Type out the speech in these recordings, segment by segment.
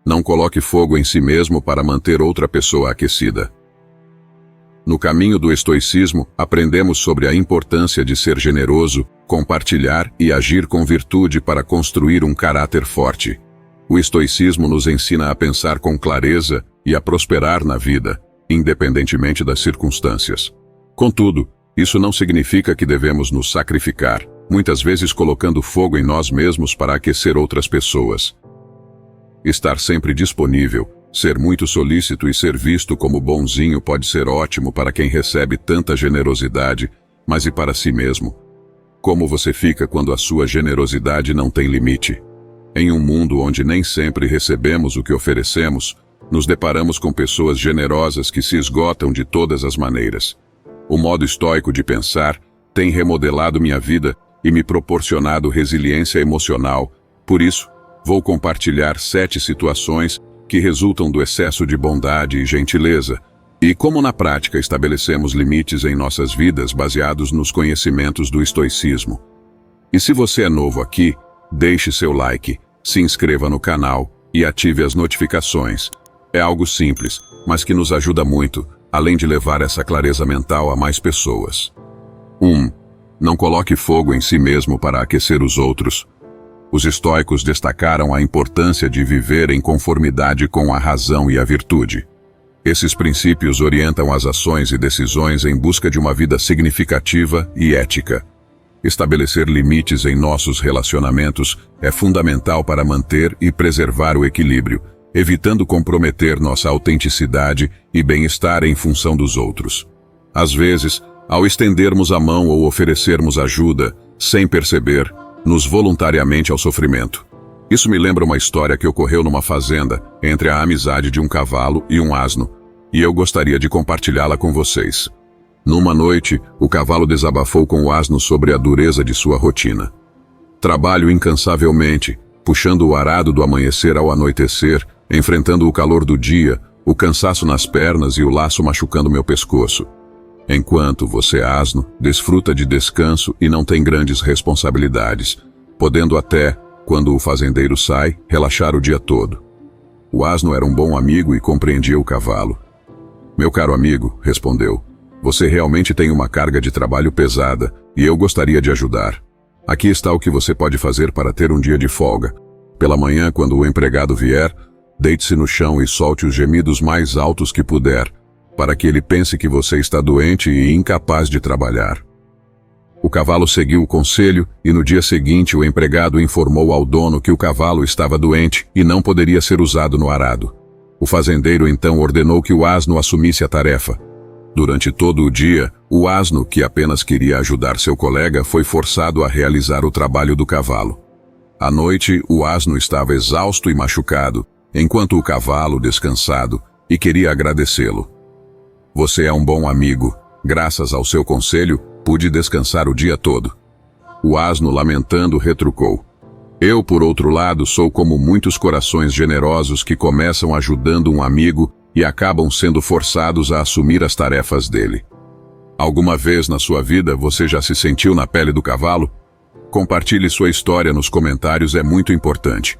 Não coloque fogo em si mesmo para manter outra pessoa aquecida. No caminho do estoicismo, aprendemos sobre a importância de ser generoso, compartilhar e agir com virtude para construir um caráter forte. O estoicismo nos ensina a pensar com clareza e a prosperar na vida, independentemente das circunstâncias. Contudo, isso não significa que devemos nos sacrificar, muitas vezes colocando fogo em nós mesmos para aquecer outras pessoas. Estar sempre disponível, ser muito solícito e ser visto como bonzinho pode ser ótimo para quem recebe tanta generosidade, mas e para si mesmo? Como você fica quando a sua generosidade não tem limite? Em um mundo onde nem sempre recebemos o que oferecemos, nos deparamos com pessoas generosas que se esgotam de todas as maneiras. O modo estoico de pensar tem remodelado minha vida e me proporcionado resiliência emocional. Por isso, vou compartilhar 7 situações que resultam do excesso de bondade e gentileza, e como na prática estabelecemos limites em nossas vidas baseados nos conhecimentos do estoicismo. E se você é novo aqui, deixe seu like, se inscreva no canal e ative as notificações. É algo simples, mas que nos ajuda muito, além de levar essa clareza mental a mais pessoas. 1. Não coloque fogo em si mesmo para aquecer os outros. Os estoicos destacaram a importância de viver em conformidade com a razão e a virtude. Esses princípios orientam as ações e decisões em busca de uma vida significativa e ética. Estabelecer limites em nossos relacionamentos é fundamental para manter e preservar o equilíbrio, evitando comprometer nossa autenticidade e bem-estar em função dos outros. Às vezes, ao estendermos a mão ou oferecermos ajuda, sem perceber, nos voluntariamente ao sofrimento. Isso me lembra uma história que ocorreu numa fazenda entre a amizade de um cavalo e um asno, e eu gostaria de compartilhá-la com vocês. Numa noite, o cavalo desabafou com o asno sobre a dureza de sua rotina. Trabalho incansavelmente, puxando o arado do amanhecer ao anoitecer, enfrentando o calor do dia, o cansaço nas pernas e o laço machucando meu pescoço. Enquanto você, asno, desfruta de descanso e não tem grandes responsabilidades, podendo até, quando o fazendeiro sai, relaxar o dia todo. O asno era um bom amigo e compreendia o cavalo. Meu caro amigo, respondeu, você realmente tem uma carga de trabalho pesada e eu gostaria de ajudar. Aqui está o que você pode fazer para ter um dia de folga. Pela manhã, quando o empregado vier, deite-se no chão e solte os gemidos mais altos que puder, para que ele pense que você está doente e incapaz de trabalhar. O cavalo seguiu o conselho e no dia seguinte o empregado informou ao dono que o cavalo estava doente e não poderia ser usado no arado. O fazendeiro então ordenou que o asno assumisse a tarefa. Durante todo o dia, o asno, que apenas queria ajudar seu colega, foi forçado a realizar o trabalho do cavalo. À noite, o asno estava exausto e machucado, enquanto o cavalo, descansado, e queria agradecê-lo. Você é um bom amigo. Graças ao seu conselho, pude descansar o dia todo. O asno, lamentando, retrucou. Eu, por outro lado, sou como muitos corações generosos que começam ajudando um amigo e acabam sendo forçados a assumir as tarefas dele. Alguma vez na sua vida você já se sentiu na pele do cavalo? Compartilhe sua história nos comentários, é muito importante.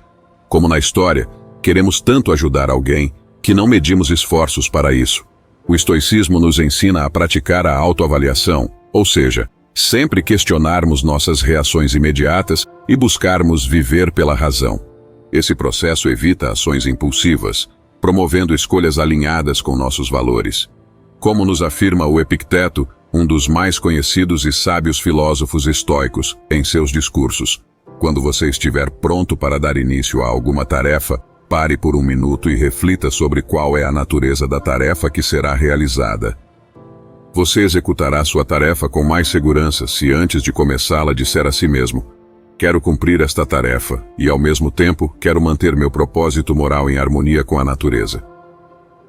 Como na história, queremos tanto ajudar alguém que não medimos esforços para isso. O estoicismo nos ensina a praticar a autoavaliação, ou seja, sempre questionarmos nossas reações imediatas e buscarmos viver pela razão. Esse processo evita ações impulsivas, promovendo escolhas alinhadas com nossos valores. Como nos afirma o Epicteto, um dos mais conhecidos e sábios filósofos estoicos, em seus discursos, quando você estiver pronto para dar início a alguma tarefa, pare por um minuto e reflita sobre qual é a natureza da tarefa que será realizada. Você executará sua tarefa com mais segurança se antes de começá-la disser a si mesmo: quero cumprir esta tarefa e, ao mesmo tempo, quero manter meu propósito moral em harmonia com a natureza.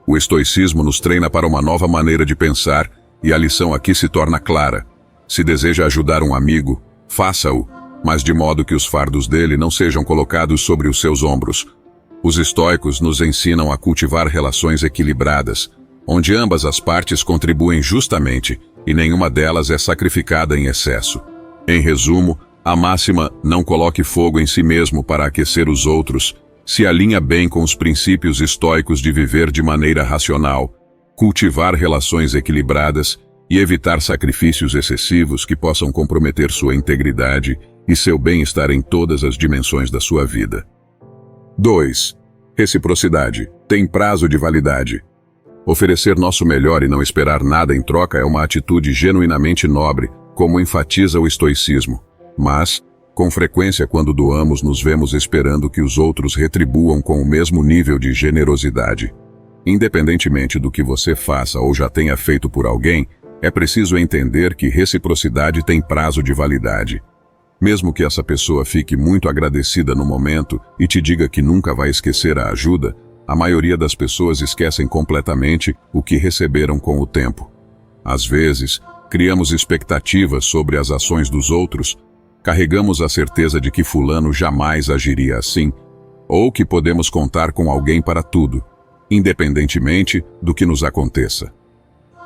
O estoicismo nos treina para uma nova maneira de pensar e a lição aqui se torna clara. Se deseja ajudar um amigo, faça-o, mas de modo que os fardos dele não sejam colocados sobre os seus ombros. Os estoicos nos ensinam a cultivar relações equilibradas, onde ambas as partes contribuem justamente e nenhuma delas é sacrificada em excesso. Em resumo, a máxima "não coloque fogo em si mesmo para aquecer os outros" se alinha bem com os princípios estoicos de viver de maneira racional, cultivar relações equilibradas e evitar sacrifícios excessivos que possam comprometer sua integridade e seu bem-estar em todas as dimensões da sua vida. 2. Reciprocidade. Tem prazo de validade. Oferecer nosso melhor e não esperar nada em troca é uma atitude genuinamente nobre, como enfatiza o estoicismo. Mas, com frequência, quando doamos, nos vemos esperando que os outros retribuam com o mesmo nível de generosidade. Independentemente do que você faça ou já tenha feito por alguém, é preciso entender que reciprocidade tem prazo de validade. Mesmo que essa pessoa fique muito agradecida no momento e te diga que nunca vai esquecer a ajuda, a maioria das pessoas esquecem completamente o que receberam com o tempo. Às vezes, criamos expectativas sobre as ações dos outros, carregamos a certeza de que fulano jamais agiria assim, ou que podemos contar com alguém para tudo, independentemente do que nos aconteça.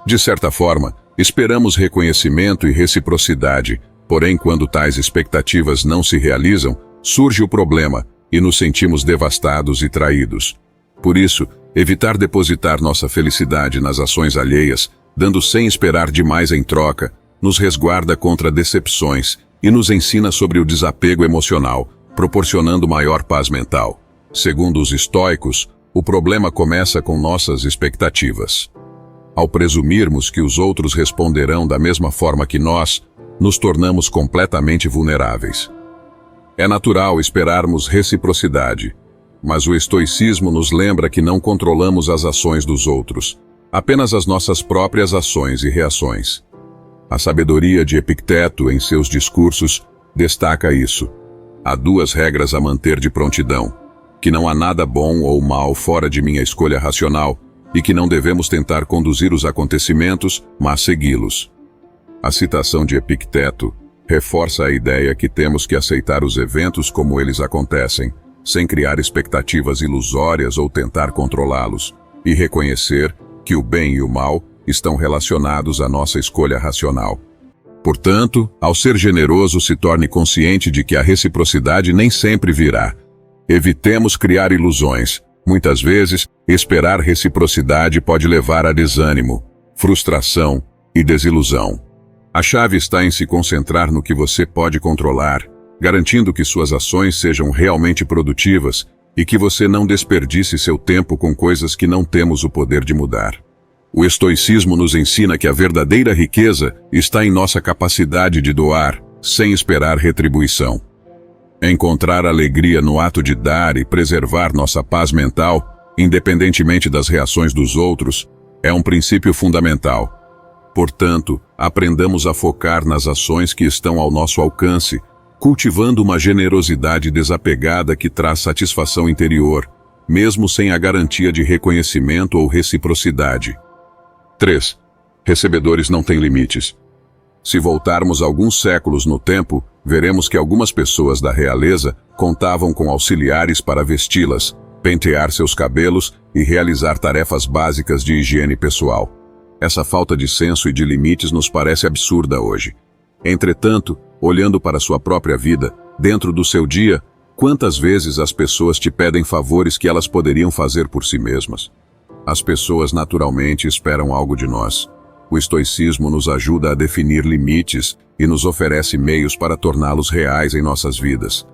De certa forma, esperamos reconhecimento e reciprocidade, porém quando tais expectativas não se realizam, surge o problema e nos sentimos devastados e traídos. Por isso, evitar depositar nossa felicidade nas ações alheias, dando sem esperar demais em troca, nos resguarda contra decepções e nos ensina sobre o desapego emocional, proporcionando maior paz mental. Segundo os estoicos, o problema começa com nossas expectativas. Ao presumirmos que os outros responderão da mesma forma que nós, nos tornamos completamente vulneráveis. É natural esperarmos reciprocidade, mas o estoicismo nos lembra que não controlamos as ações dos outros, apenas as nossas próprias ações e reações. A sabedoria de Epicteto, em seus discursos, destaca isso. Há 2 regras a manter de prontidão: que não há nada bom ou mal fora de minha escolha racional e que não devemos tentar conduzir os acontecimentos, mas segui-los. A citação de Epicteto reforça a ideia que temos que aceitar os eventos como eles acontecem, sem criar expectativas ilusórias ou tentar controlá-los, e reconhecer que o bem e o mal estão relacionados à nossa escolha racional. Portanto, ao ser generoso, se torne consciente de que a reciprocidade nem sempre virá. Evitemos criar ilusões. Muitas vezes, esperar reciprocidade pode levar a desânimo, frustração e desilusão. A chave está em se concentrar no que você pode controlar, garantindo que suas ações sejam realmente produtivas e que você não desperdice seu tempo com coisas que não temos o poder de mudar. O estoicismo nos ensina que a verdadeira riqueza está em nossa capacidade de doar, sem esperar retribuição. Encontrar alegria no ato de dar e preservar nossa paz mental, independentemente das reações dos outros, é um princípio fundamental. Portanto, aprendamos a focar nas ações que estão ao nosso alcance, cultivando uma generosidade desapegada que traz satisfação interior, mesmo sem a garantia de reconhecimento ou reciprocidade. 3. Recebedores não têm limites. Se voltarmos alguns séculos no tempo, veremos que algumas pessoas da realeza contavam com auxiliares para vesti-las, pentear seus cabelos e realizar tarefas básicas de higiene pessoal. Essa falta de senso e de limites nos parece absurda hoje. Entretanto, olhando para sua própria vida, dentro do seu dia, quantas vezes as pessoas te pedem favores que elas poderiam fazer por si mesmas? As pessoas naturalmente esperam algo de nós. O estoicismo nos ajuda a definir limites e nos oferece meios para torná-los reais em nossas vidas.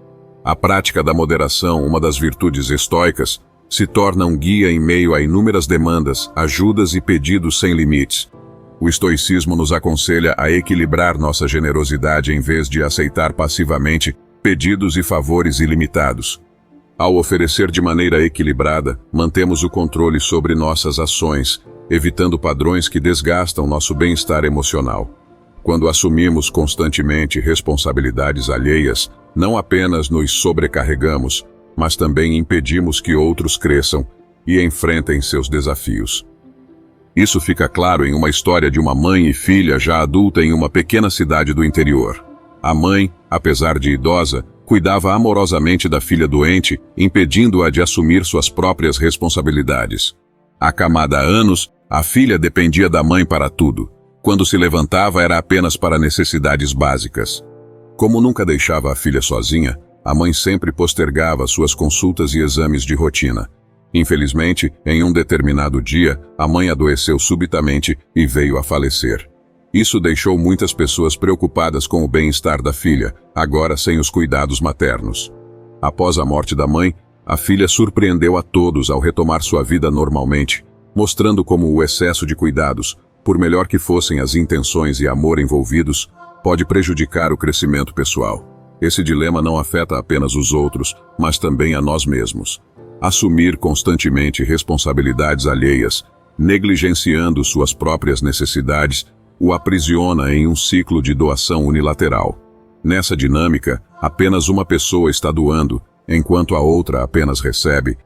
A prática da moderação, uma das virtudes estoicas, se torna um guia em meio a inúmeras demandas, ajudas e pedidos sem limites. O estoicismo nos aconselha a equilibrar nossa generosidade em vez de aceitar passivamente pedidos e favores ilimitados. Ao oferecer de maneira equilibrada, mantemos o controle sobre nossas ações, evitando padrões que desgastam nosso bem-estar emocional. Quando assumimos constantemente responsabilidades alheias, não apenas nos sobrecarregamos, mas também impedimos que outros cresçam e enfrentem seus desafios. Isso fica claro em uma história de uma mãe e filha já adulta em uma pequena cidade do interior. A mãe, apesar de idosa, cuidava amorosamente da filha doente, impedindo-a de assumir suas próprias responsabilidades. Acamada há anos, a filha dependia da mãe para tudo. Quando se levantava era apenas para necessidades básicas. Como nunca deixava a filha sozinha, A mãe sempre postergava suas consultas e exames de rotina. Infelizmente, em um determinado dia, a mãe adoeceu subitamente e veio a falecer. Isso deixou muitas pessoas preocupadas com o bem-estar da filha, agora sem os cuidados maternos. Após a morte da mãe, a filha surpreendeu a todos ao retomar sua vida normalmente, mostrando como o excesso de cuidados, por melhor que fossem as intenções e amor envolvidos, pode prejudicar o crescimento pessoal. Esse dilema não afeta apenas os outros, mas também a nós mesmos. Assumir constantemente responsabilidades alheias, negligenciando suas próprias necessidades, o aprisiona em um ciclo de doação unilateral. Nessa dinâmica, apenas uma pessoa está doando, enquanto a outra apenas recebe.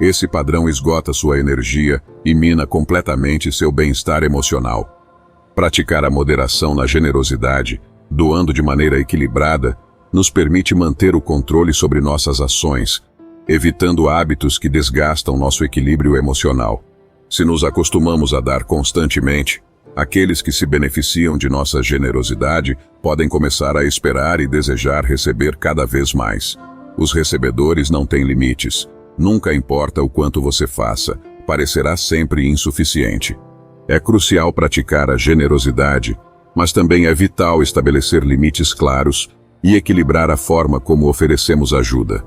Esse padrão esgota sua energia e mina completamente seu bem-estar emocional. Praticar a moderação na generosidade, doando de maneira equilibrada, nos permite manter o controle sobre nossas ações, evitando hábitos que desgastam nosso equilíbrio emocional. Se nos acostumamos a dar constantemente, aqueles que se beneficiam de nossa generosidade podem começar a esperar e desejar receber cada vez mais. Os recebedores não têm limites. Nunca importa o quanto você faça, parecerá sempre insuficiente. É crucial praticar a generosidade, mas também é vital estabelecer limites claros e equilibrar a forma como oferecemos ajuda.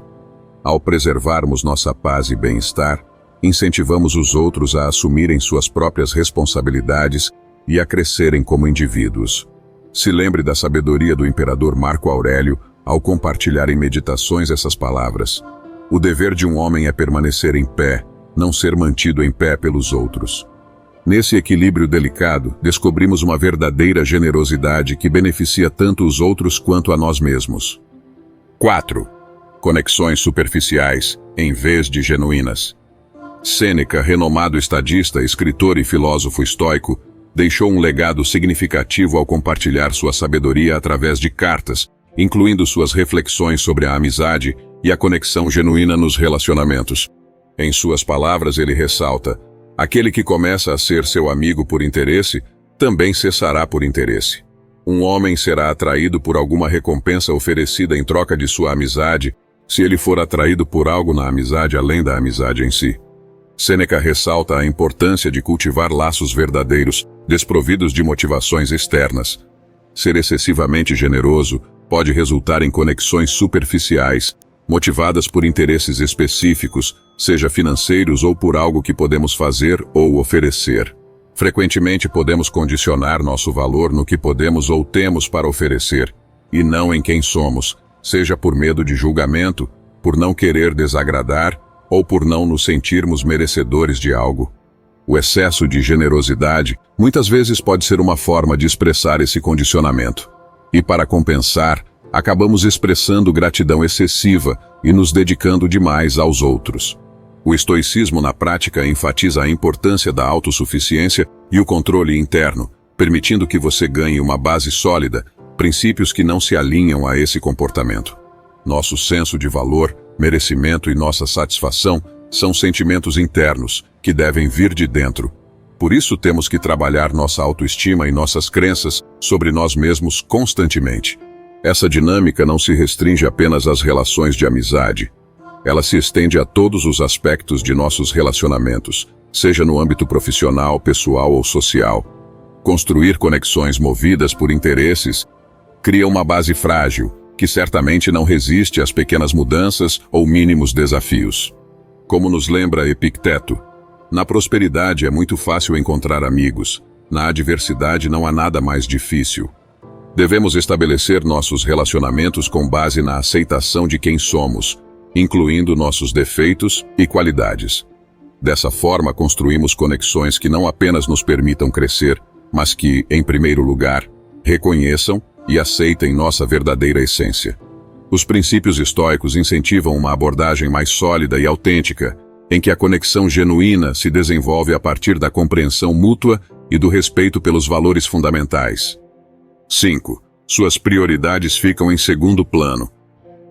Ao preservarmos nossa paz e bem-estar, incentivamos os outros a assumirem suas próprias responsabilidades e a crescerem como indivíduos. Se lembre da sabedoria do imperador Marco Aurélio ao compartilhar em meditações essas palavras. O dever de um homem é permanecer em pé, não ser mantido em pé pelos outros. Nesse equilíbrio delicado, descobrimos uma verdadeira generosidade que beneficia tanto os outros quanto a nós mesmos. 4. Conexões superficiais, em vez de genuínas. Sêneca, renomado estadista, escritor e filósofo estoico, deixou um legado significativo ao compartilhar sua sabedoria através de cartas, incluindo suas reflexões sobre a amizade e a conexão genuína nos relacionamentos. Em suas palavras, ele ressalta: aquele que começa a ser seu amigo por interesse, também cessará por interesse. Um homem será atraído por alguma recompensa oferecida em troca de sua amizade, se ele for atraído por algo na amizade além da amizade em si. Sêneca ressalta a importância de cultivar laços verdadeiros, desprovidos de motivações externas. Ser excessivamente generoso pode resultar em conexões superficiais, motivadas por interesses específicos, seja financeiros ou por algo que podemos fazer ou oferecer. Frequentemente podemos condicionar nosso valor no que podemos ou temos para oferecer, e não em quem somos, seja por medo de julgamento, por não querer desagradar ou por não nos sentirmos merecedores de algo. O excesso de generosidade muitas vezes pode ser uma forma de expressar esse condicionamento. E para compensar, acabamos expressando gratidão excessiva e nos dedicando demais aos outros. O estoicismo na prática enfatiza a importância da autossuficiência e o controle interno, permitindo que você ganhe uma base sólida, princípios que não se alinham a esse comportamento. Nosso senso de valor, merecimento e nossa satisfação são sentimentos internos que devem vir de dentro. Por isso temos que trabalhar nossa autoestima e nossas crenças sobre nós mesmos constantemente. Essa dinâmica não se restringe apenas às relações de amizade. Ela se estende a todos os aspectos de nossos relacionamentos, seja no âmbito profissional, pessoal ou social. Construir conexões movidas por interesses cria uma base frágil, que certamente não resiste às pequenas mudanças ou mínimos desafios. Como nos lembra Epicteto, na prosperidade é muito fácil encontrar amigos, na adversidade não há nada mais difícil. Devemos estabelecer nossos relacionamentos com base na aceitação de quem somos, incluindo nossos defeitos e qualidades. Dessa forma, construímos conexões que não apenas nos permitam crescer, mas que, em primeiro lugar, reconheçam e aceitem nossa verdadeira essência. Os princípios estoicos incentivam uma abordagem mais sólida e autêntica, em que a conexão genuína se desenvolve a partir da compreensão mútua e do respeito pelos valores fundamentais. 5. Suas prioridades ficam em segundo plano.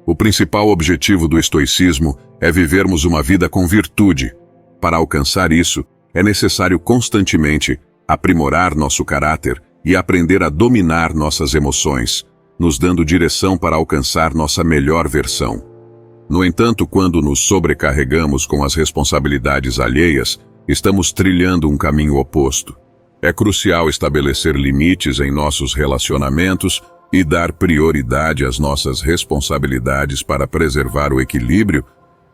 O principal objetivo do estoicismo é vivermos uma vida com virtude. Para alcançar isso, é necessário constantemente aprimorar nosso caráter e aprender a dominar nossas emoções. nos dando direção para alcançar nossa melhor versão. No entanto, quando nos sobrecarregamos com as responsabilidades alheias, estamos trilhando um caminho oposto. É crucial estabelecer limites em nossos relacionamentos e dar prioridade às nossas responsabilidades para preservar o equilíbrio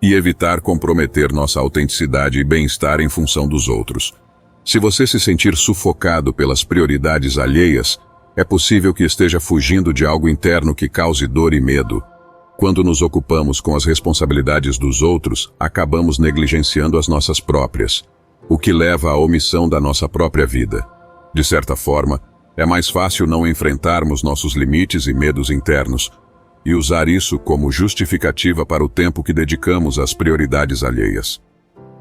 e evitar comprometer nossa autenticidade e bem-estar em função dos outros. Se você se sentir sufocado pelas prioridades alheias, é possível que esteja fugindo de algo interno que cause dor e medo. Quando nos ocupamos com as responsabilidades dos outros, acabamos negligenciando as nossas próprias, o que leva à omissão da nossa própria vida. De certa forma, é mais fácil não enfrentarmos nossos limites e medos internos e usar isso como justificativa para o tempo que dedicamos às prioridades alheias.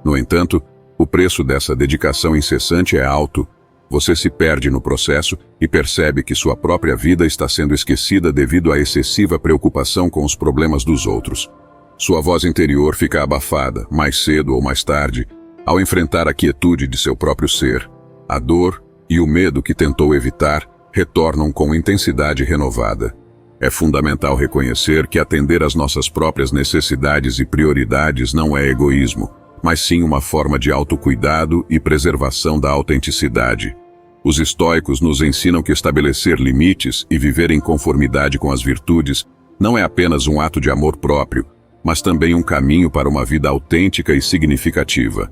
No entanto, o preço dessa dedicação incessante é alto. Você se perde no processo e percebe que sua própria vida está sendo esquecida devido à excessiva preocupação com os problemas dos outros. Sua voz interior fica abafada, mais cedo ou mais tarde, ao enfrentar a quietude de seu próprio ser. A dor e o medo que tentou evitar retornam com intensidade renovada. É fundamental reconhecer que atender às nossas próprias necessidades e prioridades não é egoísmo, mas sim uma forma de autocuidado e preservação da autenticidade. Os estoicos nos ensinam que estabelecer limites e viver em conformidade com as virtudes não é apenas um ato de amor próprio, mas também um caminho para uma vida autêntica e significativa.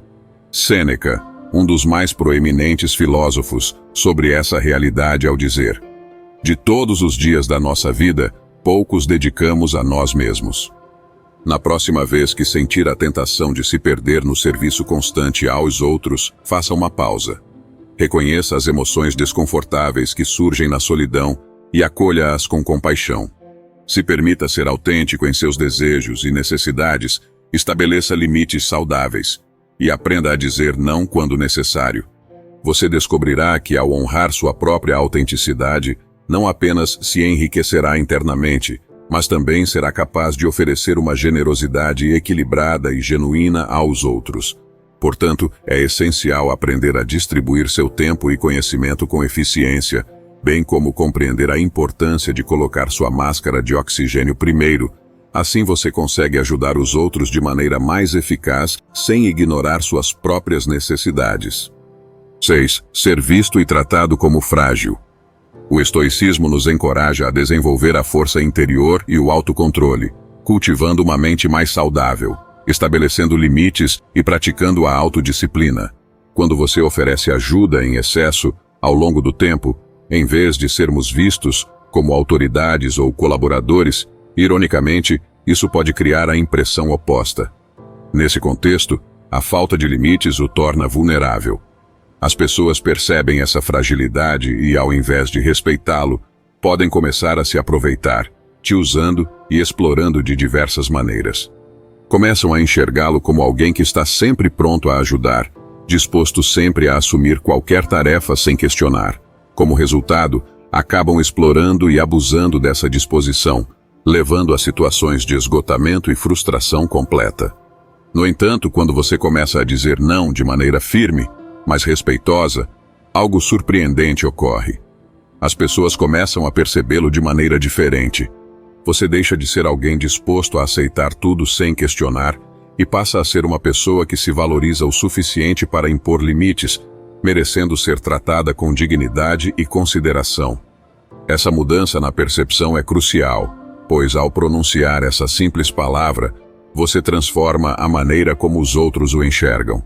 Sêneca, um dos mais proeminentes filósofos, sobre essa realidade ao dizer: de todos os dias da nossa vida, poucos dedicamos a nós mesmos. Na próxima vez que sentir a tentação de se perder no serviço constante aos outros, faça uma pausa. Reconheça as emoções desconfortáveis que surgem na solidão e acolha-as com compaixão. Se permita ser autêntico em seus desejos e necessidades, estabeleça limites saudáveis e aprenda a dizer não quando necessário. Você descobrirá que, ao honrar sua própria autenticidade, não apenas se enriquecerá internamente, mas também será capaz de oferecer uma generosidade equilibrada e genuína aos outros. Portanto, é essencial aprender a distribuir seu tempo e conhecimento com eficiência, bem como compreender a importância de colocar sua máscara de oxigênio primeiro. Assim você consegue ajudar os outros de maneira mais eficaz, sem ignorar suas próprias necessidades. 6. Ser visto e tratado como frágil. O estoicismo nos encoraja a desenvolver a força interior e o autocontrole, cultivando uma mente mais saudável, estabelecendo limites e praticando a autodisciplina. Quando você oferece ajuda em excesso, ao longo do tempo, em vez de sermos vistos como autoridades ou colaboradores, ironicamente, isso pode criar a impressão oposta. Nesse contexto, a falta de limites o torna vulnerável. As pessoas percebem essa fragilidade e, ao invés de respeitá-lo, podem começar a se aproveitar, te usando e explorando de diversas maneiras. Começam a enxergá-lo como alguém que está sempre pronto a ajudar, disposto sempre a assumir qualquer tarefa sem questionar. Como resultado, acabam explorando e abusando dessa disposição, levando a situações de esgotamento e frustração completa. No entanto, quando você começa a dizer não de maneira firme, mas respeitosa, algo surpreendente ocorre. As pessoas começam a percebê-lo de maneira diferente. Você deixa de ser alguém disposto a aceitar tudo sem questionar e passa a ser uma pessoa que se valoriza o suficiente para impor limites, merecendo ser tratada com dignidade e consideração. Essa mudança na percepção é crucial, pois ao pronunciar essa simples palavra, você transforma a maneira como os outros o enxergam.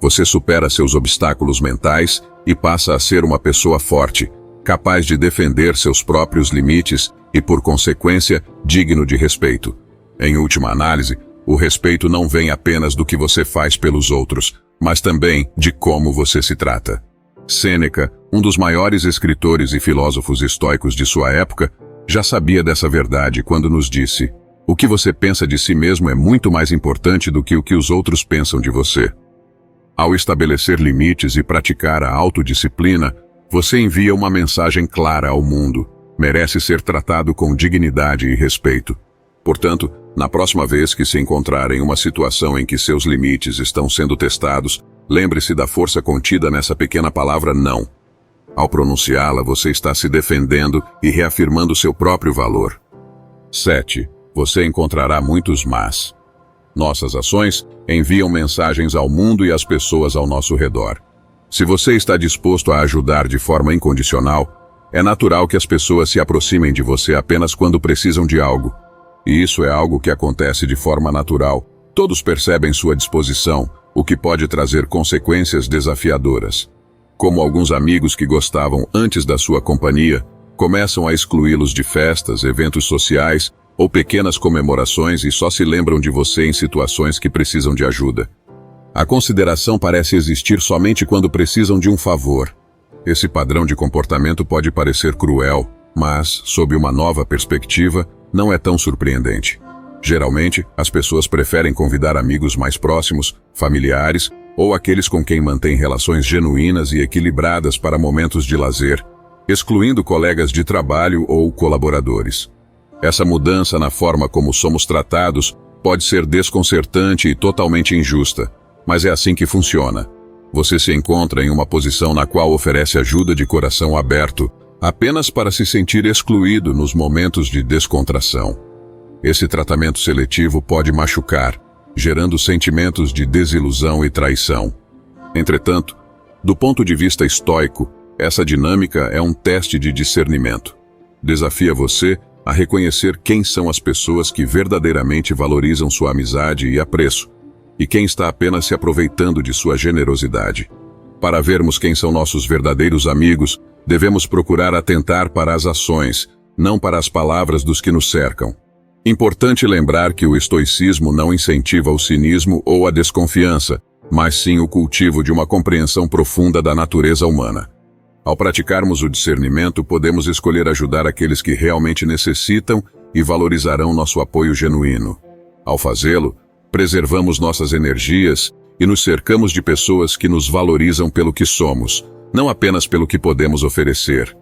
Você supera seus obstáculos mentais e passa a ser uma pessoa forte, capaz de defender seus próprios limites e, por consequência, digno de respeito. Em última análise, o respeito não vem apenas do que você faz pelos outros, mas também de como você se trata. Sêneca, um dos maiores escritores e filósofos estoicos de sua época, já sabia dessa verdade quando nos disse: o que você pensa de si mesmo é muito mais importante do que o que os outros pensam de você. Ao estabelecer limites e praticar a autodisciplina, você envia uma mensagem clara ao mundo: merece ser tratado com dignidade e respeito. Portanto, na próxima vez que se encontrar em uma situação em que seus limites estão sendo testados, lembre-se da força contida nessa pequena palavra não. Ao pronunciá-la, você está se defendendo e reafirmando seu próprio valor. 7. Você encontrará muitos mas. Nossas ações enviam mensagens ao mundo e às pessoas ao nosso redor. Se você está disposto a ajudar de forma incondicional, é natural que as pessoas se aproximem de você apenas quando precisam de algo. E isso é algo que acontece de forma natural. Todos percebem sua disposição, o que pode trazer consequências desafiadoras. Como alguns amigos que gostavam antes da sua companhia, começam a excluí-los de festas, eventos sociais ou pequenas comemorações e só se lembram de você em situações que precisam de ajuda. A consideração parece existir somente quando precisam de um favor. Esse padrão de comportamento pode parecer cruel, mas, sob uma nova perspectiva, não é tão surpreendente. Geralmente, as pessoas preferem convidar amigos mais próximos, familiares, ou aqueles com quem mantêm relações genuínas e equilibradas para momentos de lazer, excluindo colegas de trabalho ou colaboradores. Essa mudança na forma como somos tratados pode ser desconcertante e totalmente injusta, mas é assim que funciona. Você se encontra em uma posição na qual oferece ajuda de coração aberto, apenas para se sentir excluído nos momentos de descontração. Esse tratamento seletivo pode machucar, gerando sentimentos de desilusão e traição. Entretanto, do ponto de vista estoico, essa dinâmica é um teste de discernimento. Desafia você a reconhecer quem são as pessoas que verdadeiramente valorizam sua amizade e apreço, e quem está apenas se aproveitando de sua generosidade. Para vermos quem são nossos verdadeiros amigos, devemos procurar atentar para as ações, não para as palavras dos que nos cercam. Importante lembrar que o estoicismo não incentiva o cinismo ou a desconfiança, mas sim o cultivo de uma compreensão profunda da natureza humana. Ao praticarmos o discernimento, podemos escolher ajudar aqueles que realmente necessitam e valorizarão nosso apoio genuíno. Ao fazê-lo, preservamos nossas energias e nos cercamos de pessoas que nos valorizam pelo que somos, não apenas pelo que podemos oferecer.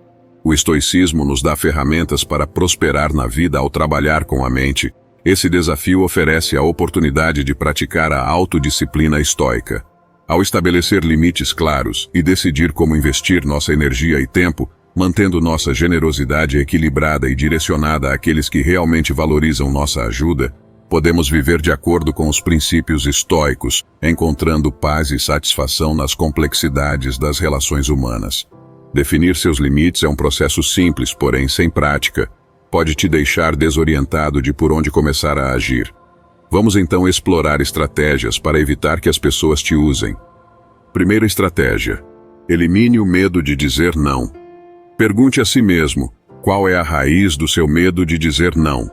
O estoicismo nos dá ferramentas para prosperar na vida ao trabalhar com a mente. Esse desafio oferece a oportunidade de praticar a autodisciplina estoica. Ao estabelecer limites claros e decidir como investir nossa energia e tempo, mantendo nossa generosidade equilibrada e direcionada àqueles que realmente valorizam nossa ajuda, podemos viver de acordo com os princípios estoicos, encontrando paz e satisfação nas complexidades das relações humanas. Definir seus limites é um processo simples, porém sem prática. Pode te deixar desorientado de por onde começar a agir. Vamos então explorar estratégias para evitar que as pessoas te usem. Primeira estratégia: elimine o medo de dizer não. Pergunte a si mesmo, qual é a raiz do seu medo de dizer não?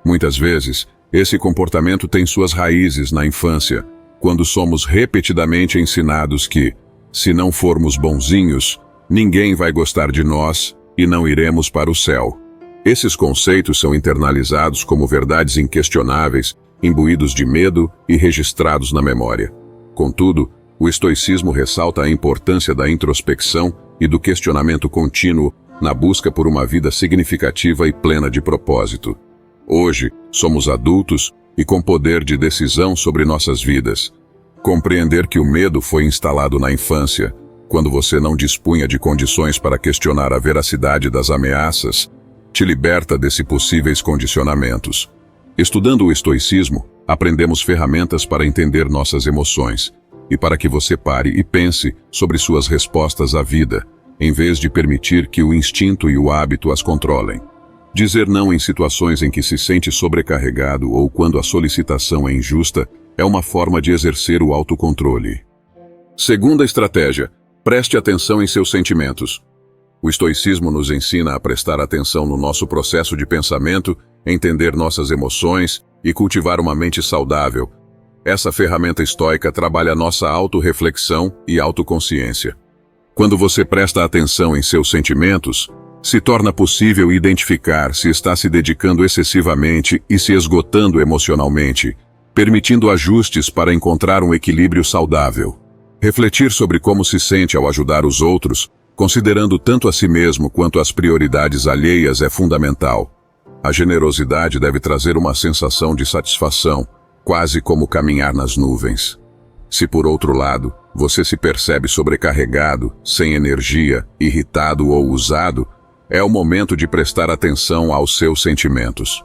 Muitas vezes, esse comportamento tem suas raízes na infância, quando somos repetidamente ensinados que, se não formos bonzinhos, ninguém vai gostar de nós e não iremos para o céu. Esses conceitos são internalizados como verdades inquestionáveis, imbuídos de medo e registrados na memória. Contudo, o estoicismo ressalta a importância da introspecção e do questionamento contínuo na busca por uma vida significativa e plena de propósito. Hoje, somos adultos e com poder de decisão sobre nossas vidas. Compreender que o medo foi instalado na infância, quando você não dispunha de condições para questionar a veracidade das ameaças, te liberta desses possíveis condicionamentos. Estudando o estoicismo, aprendemos ferramentas para entender nossas emoções, e para que você pare e pense sobre suas respostas à vida, em vez de permitir que o instinto e o hábito as controlem. Dizer não em situações em que se sente sobrecarregado ou quando a solicitação é injusta é uma forma de exercer o autocontrole. Segunda estratégia: preste atenção em seus sentimentos. O estoicismo nos ensina a prestar atenção no nosso processo de pensamento, entender nossas emoções e cultivar uma mente saudável. Essa ferramenta estoica trabalha nossa autorreflexão e autoconsciência. Quando você presta atenção em seus sentimentos, se torna possível identificar se está se dedicando excessivamente e se esgotando emocionalmente, permitindo ajustes para encontrar um equilíbrio saudável. Refletir sobre como se sente ao ajudar os outros, considerando tanto a si mesmo quanto as prioridades alheias, é fundamental. A generosidade deve trazer uma sensação de satisfação, quase como caminhar nas nuvens. Se por outro lado, você se percebe sobrecarregado, sem energia, irritado ou usado, é o momento de prestar atenção aos seus sentimentos.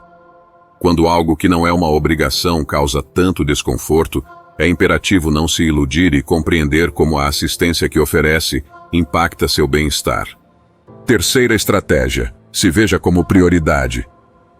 Quando algo que não é uma obrigação causa tanto desconforto, é imperativo não se iludir e compreender como a assistência que oferece impacta seu bem-estar. Terceira estratégia: se veja como prioridade.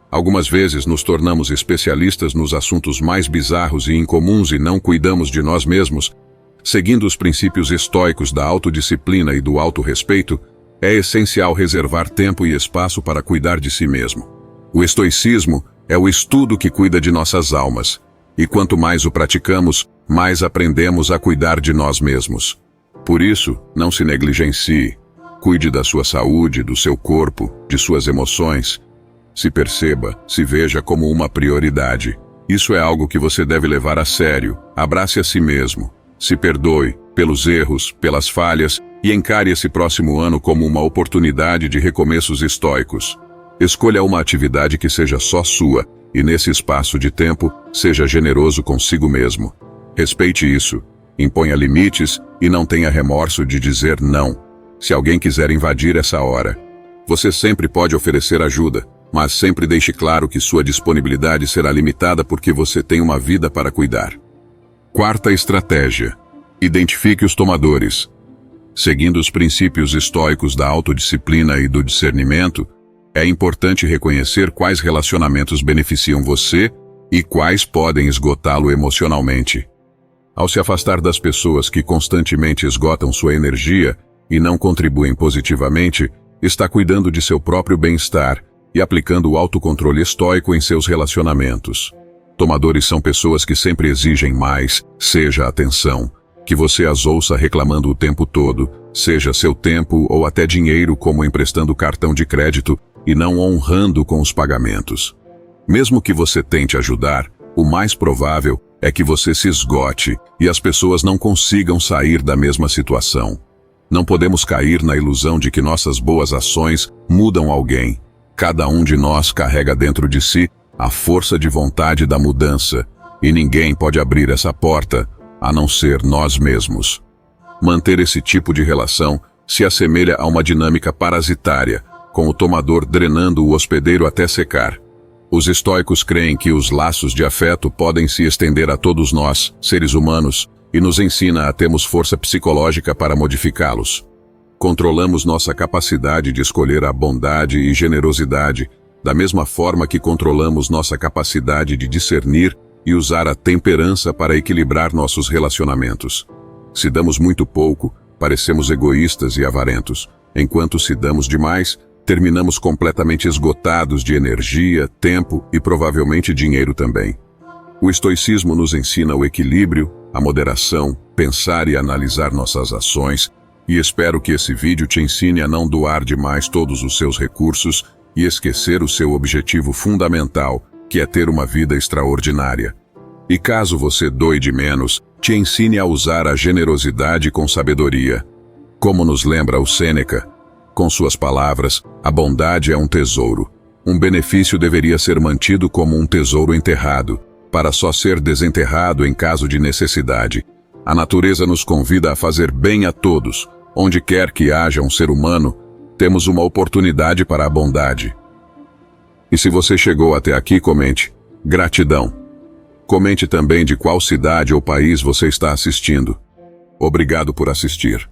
Algumas vezes nos tornamos especialistas nos assuntos mais bizarros e incomuns e não cuidamos de nós mesmos. Seguindo os princípios estoicos da autodisciplina e do autorrespeito, é essencial reservar tempo e espaço para cuidar de si mesmo. O estoicismo é o estudo que cuida de nossas almas, e quanto mais o praticamos, mais aprendemos a cuidar de nós mesmos. Por isso, não se negligencie. Cuide da sua saúde, do seu corpo, de suas emoções. Se perceba, se veja como uma prioridade. Isso é algo que você deve levar a sério. Abrace a si mesmo. Se perdoe pelos erros, pelas falhas e encare esse próximo ano como uma oportunidade de recomeços estoicos. Escolha uma atividade que seja só sua e, nesse espaço de tempo, seja generoso consigo mesmo. Respeite isso, imponha limites e não tenha remorso de dizer não. Se alguém quiser invadir essa hora, você sempre pode oferecer ajuda, mas sempre deixe claro que sua disponibilidade será limitada porque você tem uma vida para cuidar. Quarta estratégia: identifique os tomadores. Seguindo os princípios estoicos da autodisciplina e do discernimento, é importante reconhecer quais relacionamentos beneficiam você e quais podem esgotá-lo emocionalmente. Ao se afastar das pessoas que constantemente esgotam sua energia e não contribuem positivamente, está cuidando de seu próprio bem-estar e aplicando o autocontrole estoico em seus relacionamentos. Tomadores são pessoas que sempre exigem mais, seja atenção, que você as ouça reclamando o tempo todo, seja seu tempo ou até dinheiro, como emprestando cartão de crédito e não honrando com os pagamentos. Mesmo que você tente ajudar, o mais provável é que você se esgote e as pessoas não consigam sair da mesma situação. Não podemos cair na ilusão de que nossas boas ações mudam alguém. Cada um de nós carrega dentro de si a força de vontade da mudança, e ninguém pode abrir essa porta a não ser nós mesmos. Manter esse tipo de relação se assemelha a uma dinâmica parasitária, com o tomador drenando o hospedeiro até secar. Os estoicos creem que os laços de afeto podem se estender a todos nós, seres humanos, e nos ensina a termos força psicológica para modificá-los. Controlamos nossa capacidade de escolher a bondade e generosidade, da mesma forma que controlamos nossa capacidade de discernir e usar a temperança para equilibrar nossos relacionamentos. Se damos muito pouco, parecemos egoístas e avarentos. Enquanto se damos demais, terminamos completamente esgotados de energia, tempo e provavelmente dinheiro também. O estoicismo nos ensina o equilíbrio, a moderação, pensar e analisar nossas ações, e espero que esse vídeo te ensine a não doar demais todos os seus recursos e esquecer o seu objetivo fundamental, que é ter uma vida extraordinária. E caso você doe de menos, te ensine a usar a generosidade com sabedoria. Como nos lembra o Sêneca, com suas palavras, a bondade é um tesouro. Um benefício deveria ser mantido como um tesouro enterrado, para só ser desenterrado em caso de necessidade. A natureza nos convida a fazer bem a todos. Onde quer que haja um ser humano, temos uma oportunidade para a bondade. E se você chegou até aqui, comente. Gratidão. Comente também de qual cidade ou país você está assistindo. Obrigado por assistir.